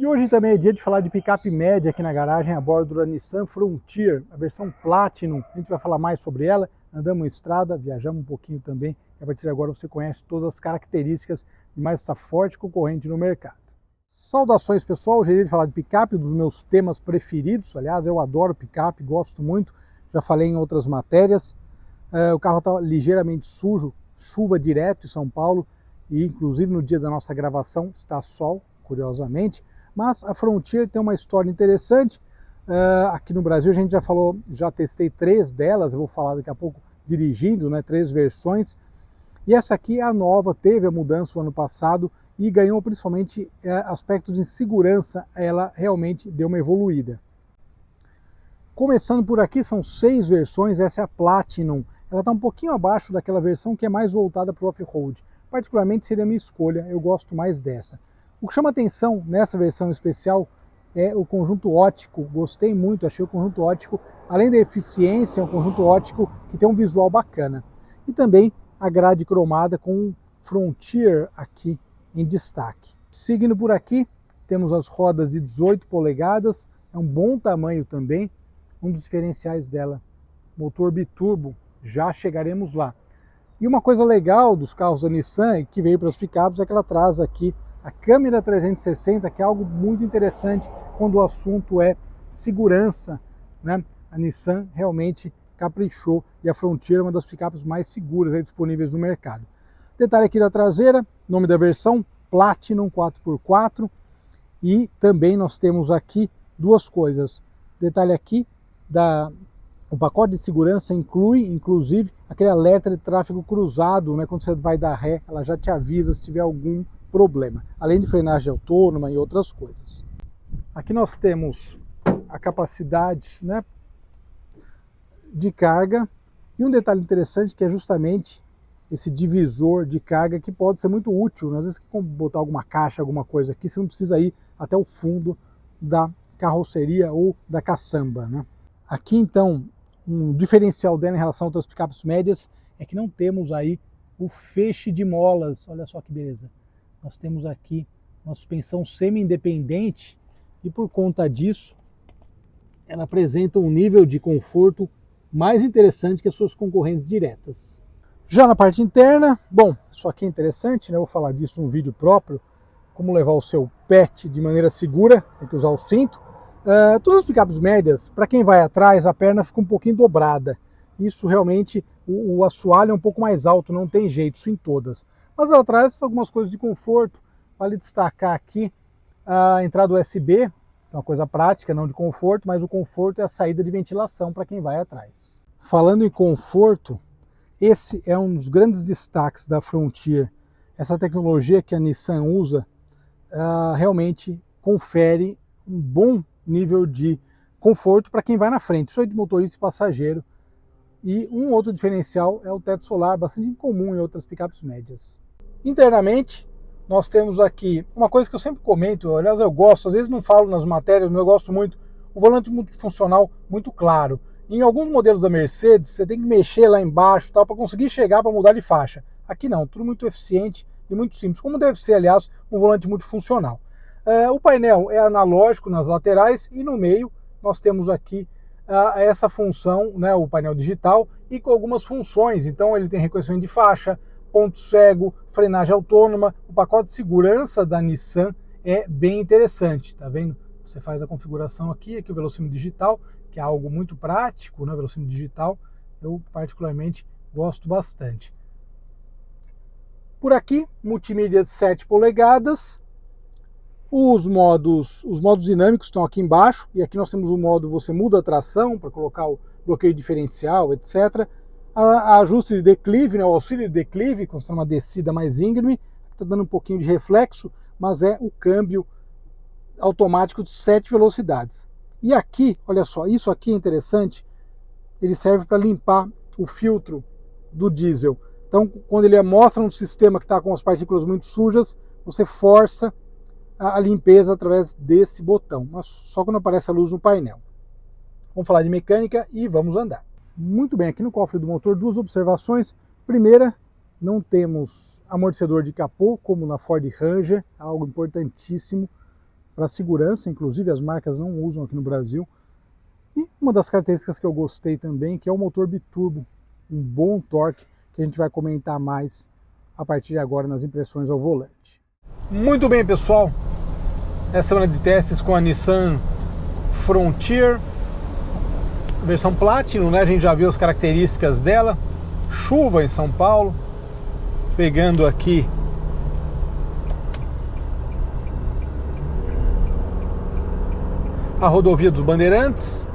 hoje também é dia de falar de picape média aqui na garagem a bordo da Nissan Frontier, a versão Platinum. A gente vai falar mais sobre ela, andamos em estrada, viajamos um pouquinho também. E a partir de agora você conhece todas as características de mais essa forte concorrente no mercado. Saudações pessoal, hoje é dia de falar de picape, um dos meus temas preferidos. Aliás, eu adoro picape, gosto muito, já falei em outras matérias. O carro está ligeiramente sujo, chuva direto em São Paulo e inclusive no dia da nossa gravação está sol, curiosamente. Mas a Frontier tem uma história interessante. Aqui no Brasil a gente já falou, já testei 3 delas, eu vou falar daqui a pouco dirigindo, né, 3 versões. E essa aqui é a nova, teve a mudança no ano passado e ganhou principalmente aspectos de segurança, ela realmente deu uma evoluída. Começando por aqui, são 6 versões, essa é a Platinum. Ela está um pouquinho abaixo daquela versão que é mais voltada para o off-road. Particularmente seria a minha escolha, eu gosto mais dessa. O que chama atenção nessa versão especial é o conjunto óptico. Gostei muito, achei o conjunto óptico, além da eficiência, é um conjunto óptico que tem um visual bacana. E também a grade cromada com Frontier aqui em destaque. Seguindo por aqui, temos as rodas de 18 polegadas, é um bom tamanho também. Um dos diferenciais dela, motor biturbo, já chegaremos lá. E uma coisa legal dos carros da Nissan, que veio para os picapes, é que ela traz aqui a câmera 360, que é algo muito interessante quando o assunto é segurança, né? A Nissan realmente caprichou e a Frontier é uma das picapes mais seguras aí disponíveis no mercado. Detalhe aqui da traseira, nome da versão, Platinum 4x4, e também nós temos aqui duas coisas. Detalhe aqui, o pacote de segurança inclui, inclusive, aquele alerta de tráfego cruzado, né? Quando você vai dar ré, ela já te avisa se tiver algum problema, além de frenagem autônoma e outras coisas. Aqui nós temos a capacidade, né, de carga, e um detalhe interessante que é justamente esse divisor de carga que pode ser muito útil, né? Às vezes você quer botar alguma caixa, alguma coisa aqui, você não precisa ir até o fundo da carroceria ou da caçamba, né? Aqui então, um diferencial dela em relação a outras picapes médias é que não temos aí o feixe de molas. Olha só que beleza. Nós temos aqui uma suspensão semi-independente e por conta disso ela apresenta um nível de conforto mais interessante que as suas concorrentes diretas. Já na parte interna, bom, isso aqui é interessante, né? Eu vou falar disso num vídeo próprio, como levar o seu pet de maneira segura, tem que usar o cinto. Todas as picapes médias, para quem vai atrás, a perna fica um pouquinho dobrada. Isso realmente, o assoalho é um pouco mais alto, não tem jeito, isso em todas. Mas ela traz algumas coisas de conforto. Vale destacar aqui a entrada USB, é uma coisa prática, não de conforto, mas o conforto é a saída de ventilação para quem vai atrás. Falando em conforto, esse é um dos grandes destaques da Frontier. Essa tecnologia que a Nissan usa realmente confere um bom nível de conforto para quem vai na frente, isso é de motorista e passageiro. E um outro diferencial é o teto solar, bastante incomum em outras picapes médias. Internamente, nós temos aqui uma coisa que eu sempre comento, aliás eu gosto, às vezes não falo nas matérias, mas eu gosto muito, o volante multifuncional muito claro. Em alguns modelos da Mercedes, você tem que mexer lá embaixo para conseguir chegar para mudar de faixa. Aqui não, tudo muito eficiente e muito simples, como deve ser, aliás, um volante multifuncional. O painel é analógico nas laterais e no meio nós temos aqui essa função, né, o painel digital, e com algumas funções. Então ele tem reconhecimento de faixa, ponto cego, frenagem autônoma. O pacote de segurança da Nissan é bem interessante, tá vendo? Você faz a configuração aqui o velocímetro digital, que é algo muito prático, né, velocímetro digital, eu particularmente gosto bastante. Por aqui, multimídia de 7 polegadas, os modos dinâmicos estão aqui embaixo, e aqui nós temos o modo você muda a tração para colocar o bloqueio diferencial, etc. Ajuste de declive, né, o auxílio de declive, quando você está numa descida mais íngreme, está dando um pouquinho de reflexo, mas é o câmbio automático de 7 velocidades. E aqui, olha só, isso aqui é interessante, ele serve para limpar o filtro do diesel. Então, quando ele mostra um sistema que está com as partículas muito sujas, você força a limpeza através desse botão, mas só quando aparece a luz no painel. Vamos falar de mecânica e vamos andar. Muito bem, aqui no cofre do motor, 2 observações. Primeira, não temos amortecedor de capô, como na Ford Ranger, algo importantíssimo. para segurança, inclusive as marcas não usam aqui no Brasil. E uma das características que eu gostei também, que é o motor biturbo, um bom torque, que a gente vai comentar mais a partir de agora nas impressões ao volante. Muito bem, pessoal, essa semana de testes com a Nissan Frontier, versão Platinum, né? A gente já viu as características dela. Chuva em São Paulo, pegando aqui a rodovia dos Bandeirantes.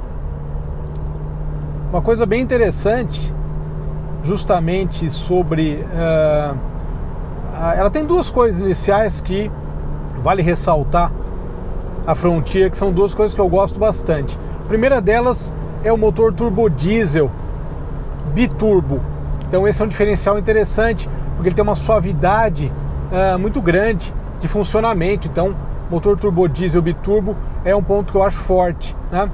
Uma coisa bem interessante, justamente sobre... ela tem duas coisas iniciais que vale ressaltar a Frontier, que são duas coisas que eu gosto bastante. A primeira delas é o motor turbodiesel biturbo. Então esse é um diferencial interessante, porque ele tem uma suavidade muito grande de funcionamento. Então, motor turbodiesel biturbo é um ponto que eu acho forte, né?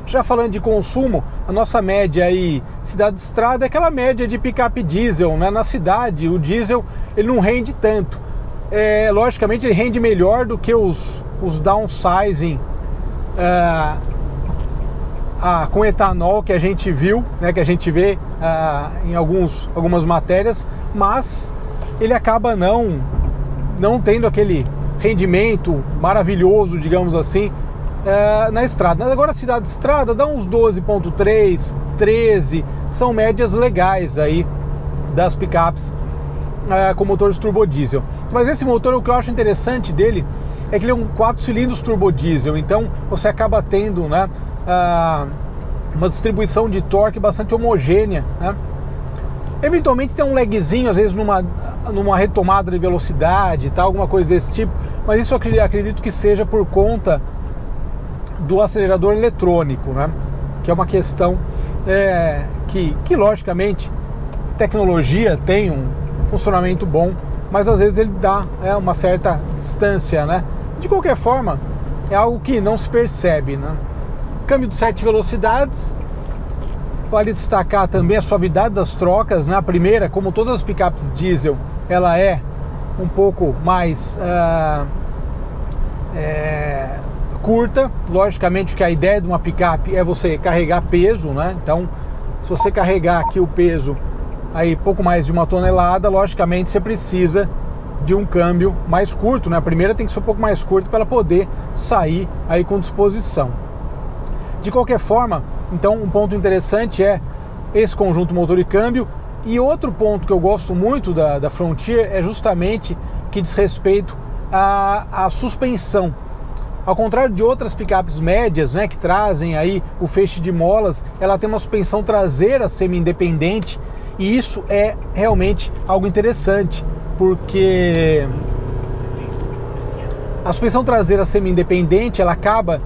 Já falando de consumo, a nossa média aí, cidade-estrada, é aquela média de picape diesel, né? Na cidade, o diesel ele não rende tanto. Logicamente, ele rende melhor do que os downsizing com etanol que a gente viu, né? Que a gente vê em algumas matérias, mas ele acaba não tendo aquele rendimento maravilhoso, digamos assim, na estrada. Agora a cidade-estrada dá uns 12.3, 13, são médias legais aí das picapes com motores turbodiesel. Mas esse motor, o que eu acho interessante dele é que ele é um 4 cilindros turbodiesel, então você acaba tendo, né, uma distribuição de torque bastante homogênea, né? Eventualmente tem um lagzinho, às vezes numa retomada de velocidade, tá? Alguma coisa desse tipo, mas isso eu acredito que seja por conta do acelerador eletrônico, né? Que é uma questão que logicamente tecnologia tem um funcionamento bom, mas às vezes ele dá uma certa distância, né? De qualquer forma, é algo que não se percebe, né? Câmbio de 7 velocidades. Vale destacar também a suavidade das trocas, né? A primeira, como todas as picapes diesel, ela é um pouco mais curta. Logicamente que a ideia de uma picape é você carregar peso, né? Então, se você carregar aqui o peso aí pouco mais de 1 tonelada, logicamente você precisa de um câmbio mais curto, né? A primeira tem que ser um pouco mais curta para ela poder sair aí com disposição. De qualquer forma, então um ponto interessante é esse conjunto motor e câmbio. E outro ponto que eu gosto muito da Frontier é justamente que diz respeito à suspensão. Ao contrário de outras picapes médias, né, que trazem aí o feixe de molas, ela tem uma suspensão traseira semi-independente, e isso é realmente algo interessante, porque a suspensão traseira semi-independente ela acaba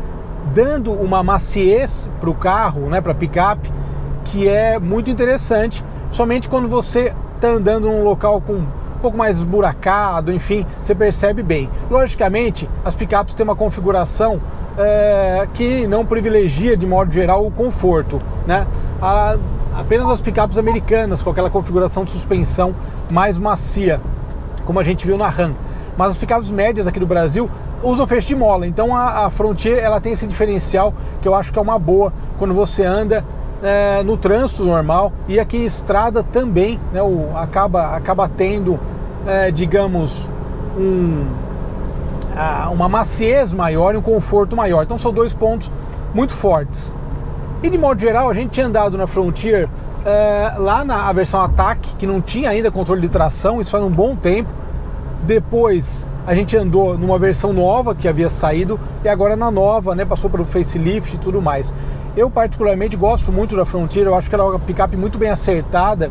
dando uma maciez para o carro, né, para a picape, que é muito interessante, somente quando você está andando num local com um pouco mais esburacado, enfim, você percebe bem. Logicamente, as picapes têm uma configuração que não privilegia, de modo geral, o conforto, né? Apenas as picapes americanas com aquela configuração de suspensão mais macia, como a gente viu na Ram. Mas as picapes médias aqui do Brasil usam feixe de mola, então a Frontier ela tem esse diferencial que eu acho que é uma boa quando você anda no trânsito normal, e aqui em estrada também, né, acaba tendo, digamos, uma maciez maior e um conforto maior. Então são dois pontos muito fortes. E de modo geral, a gente tinha andado na Frontier lá na versão Attack, que não tinha ainda controle de tração, isso faz um bom tempo. Depois a gente andou numa versão nova que havia saído, e agora na nova, né, passou pelo facelift e tudo mais. Eu particularmente gosto muito da Frontier, eu acho que ela é uma picape muito bem acertada,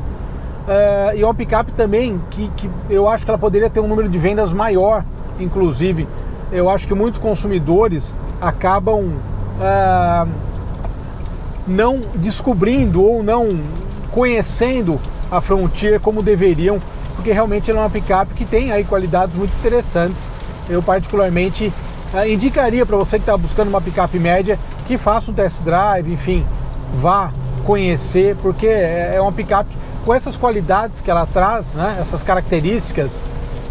e é uma picape também que eu acho que ela poderia ter um número de vendas maior, inclusive. Eu acho que muitos consumidores acabam não descobrindo ou não conhecendo a Frontier como deveriam, porque realmente ela é uma picape que tem aí qualidades muito interessantes. Eu particularmente indicaria para você que está buscando uma picape média que faça um test drive, enfim, vá conhecer, porque é uma picape com essas qualidades que ela traz, né, essas características,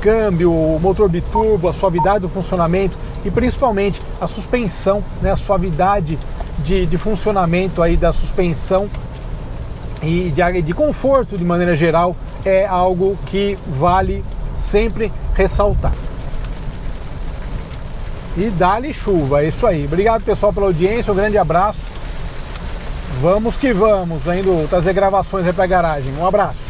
câmbio, motor biturbo, a suavidade do funcionamento e principalmente a suspensão, né, a suavidade de funcionamento aí da suspensão e de conforto de maneira geral é algo que vale sempre ressaltar. E dá-lhe chuva, é isso aí. Obrigado, pessoal, pela audiência, um grande abraço. Vamos que vamos, indo trazer gravações aí pra garagem. Um abraço.